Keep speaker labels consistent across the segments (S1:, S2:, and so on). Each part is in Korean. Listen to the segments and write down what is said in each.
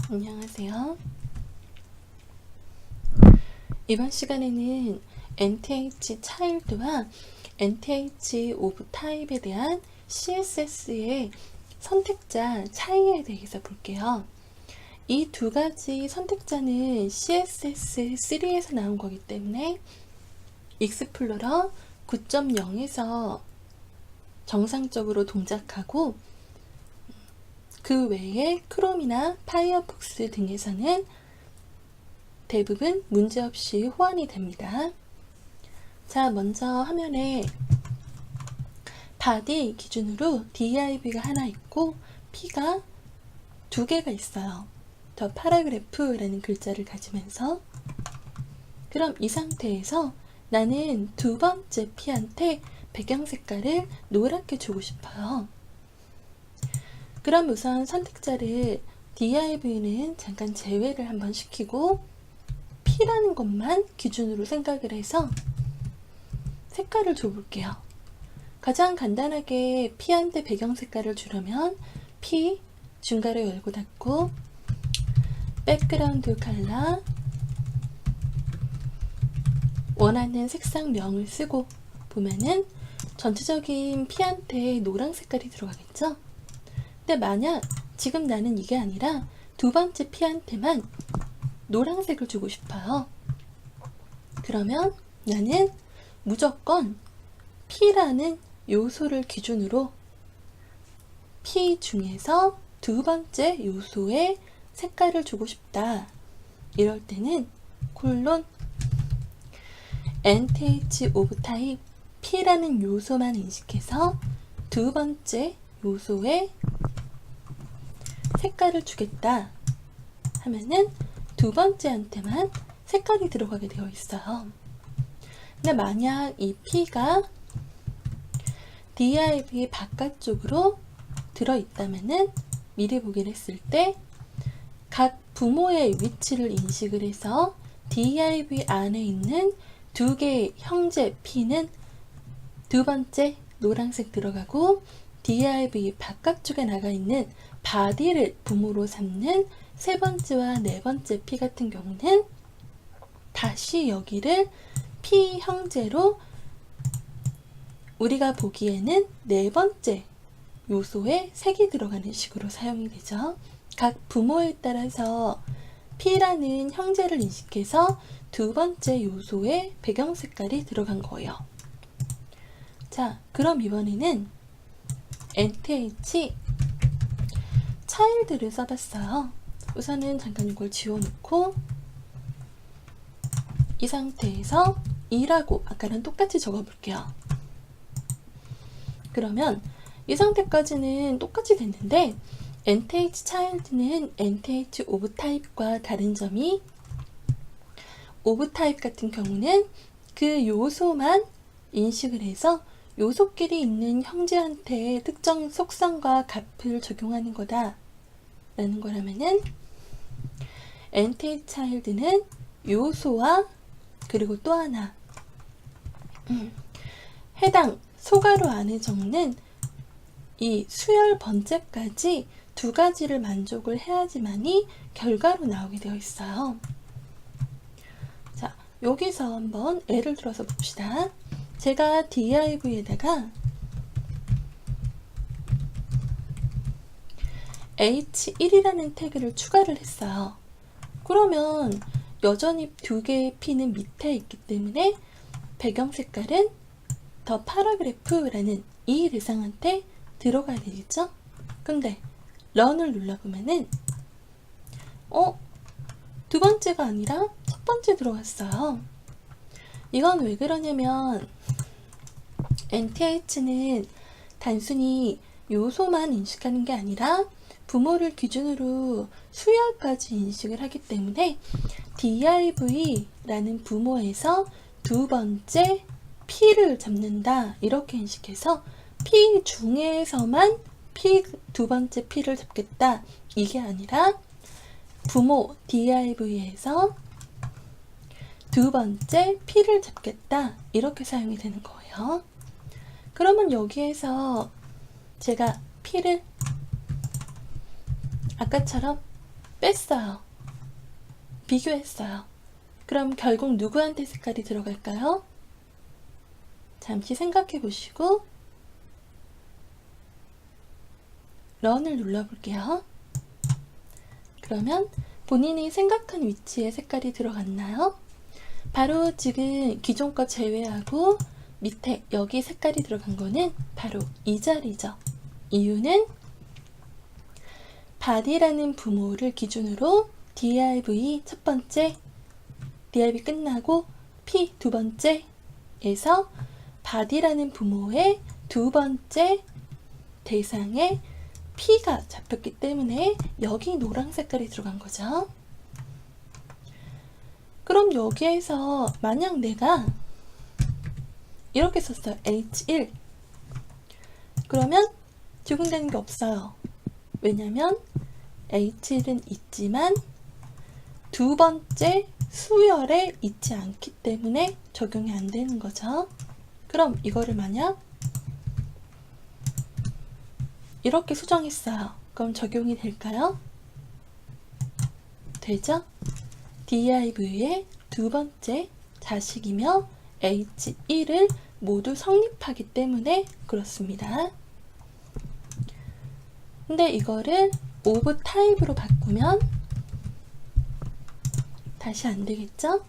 S1: 안녕하세요. 이번 시간에는 nth child와 nth of type에 대한 CSS의 선택자 차이에 대해서 볼게요. 이 두 가지 선택자는 CSS3에서 나온 거기 때문에 익스플로러 9.0에서 정상적으로 동작하고, 그 외에 크롬이나 파이어폭스 등에서는 대부분 문제없이 호환이 됩니다. 자, 먼저 화면에 바디 기준으로 div가 하나 있고 p가 두 개가 있어요. 더 파라그래프라는 글자를 가지면서, 그럼 이 상태에서 나는 두 번째 p한테 배경 색깔을 노랗게 주고 싶어요. 그럼 우선 선택자를 div는 잠깐 제외를 한번 시키고 p라는 것만 기준으로 생각을 해서 색깔을 줘볼게요. 가장 간단하게 p한테 배경 색깔을 주려면 p 중괄호 열고 닫고 백그라운드 컬러 원하는 색상명을 쓰고 보면은 전체적인 p한테 노란 색깔이 들어가겠죠? 근데 만약 지금 나는 이게 아니라 두 번째 p한테만 노란색을 주고 싶어요. 그러면 나는 무조건 p라는 요소를 기준으로 p 중에서 두 번째 요소에 색깔을 주고 싶다. 이럴 때는 콜론 nth of type p라는 요소만 인식해서 두 번째 요소에 색깔을 주겠다 하면은 두 번째한테만 색깔이 들어가게 되어 있어요. 근데 만약 이 p가 div 바깥쪽으로 들어있다면은 미리 보기를 했을 때 각 부모의 위치를 인식을 해서 div 안에 있는 두 개의 형제 p는 두 번째 노란색 들어가고, div 바깥쪽에 나가 있는 바디를 부모로 삼는 세 번째와 네 번째 p 같은 경우는 다시 여기를 p 형제로 우리가 보기에는 네 번째 요소에 색이 들어가는 식으로 사용이 되죠. 각 부모에 따라서 p라는 형제를 인식해서 두 번째 요소에 배경 색깔이 들어간 거예요. 자, 그럼 이번에는 nth child를 써봤어요. 우선은 잠깐 이걸 지워놓고 이 상태에서 2라고 아까랑 똑같이 적어볼게요. 그러면 이 상태까지는 똑같이 됐는데 nth child는 nth of type과 다른 점이, of type 같은 경우는 그 요소만 인식을 해서 요소끼리 있는 형제한테 특정 속성과 값을 적용하는 거다 라는 거라면은 nth child는 요소와 그리고 또 하나 해당 소괄호 안에 적는 이 수열 번째까지 두 가지를 만족을 해야지만이 결과로 나오게 되어 있어요. 자, 여기서 한번 예를 들어서 봅시다. 제가 div에다가 h1이라는 태그를 추가를 했어요. 그러면 여전히 두 개의 p는 밑에 있기 때문에 배경 색깔은 더 파라그래프라는 이 대상한테 들어가야 되겠죠? 근데 런을 눌러보면은 두 번째가 아니라 첫 번째 들어갔어요. 이건 왜 그러냐면 nth는 단순히 요소만 인식하는 게 아니라 부모를 기준으로 수열까지 인식을 하기 때문에 div라는 부모에서 두 번째 p를 잡는다 이렇게 인식해서 p 중에서만 두 번째 p를 잡겠다 이게 아니라 부모 div에서 두 번째 p를 잡겠다 이렇게 사용이 되는 거예요. 그러면 여기에서 제가 p를 아까처럼 뺐어요. 비교했어요. 그럼 결국 누구한테 색깔이 들어갈까요? 잠시 생각해 보시고 런을 눌러볼게요. 그러면 본인이 생각한 위치에 색깔이 들어갔나요? 바로 지금 기존 거 제외하고 밑에 여기 색깔이 들어간 거는 바로 이 자리죠. 이유는 body라는 부모를 기준으로 div 첫 번째, div 끝나고 p 두 번째에서 body라는 부모의 두 번째 대상에 P가 잡혔기 때문에 여기 노란 색깔이 들어간 거죠. 그럼 여기에서 만약 내가 이렇게 썼어요. H1 그러면 적용되는 게 없어요. 왜냐면 H1은 있지만 두 번째 수열에 있지 않기 때문에 적용이 안 되는 거죠. 그럼 이거를 만약 이렇게 수정했어요. 그럼 적용이 될까요? 되죠? div의 두 번째 자식이며 H1을 모두 성립하기 때문에 그렇습니다. 근데 이거를 of type로 바꾸면 다시 안 되겠죠?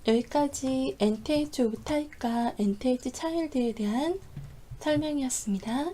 S1: 여기까지 nth of type과 nth child에 대한 설명이었습니다.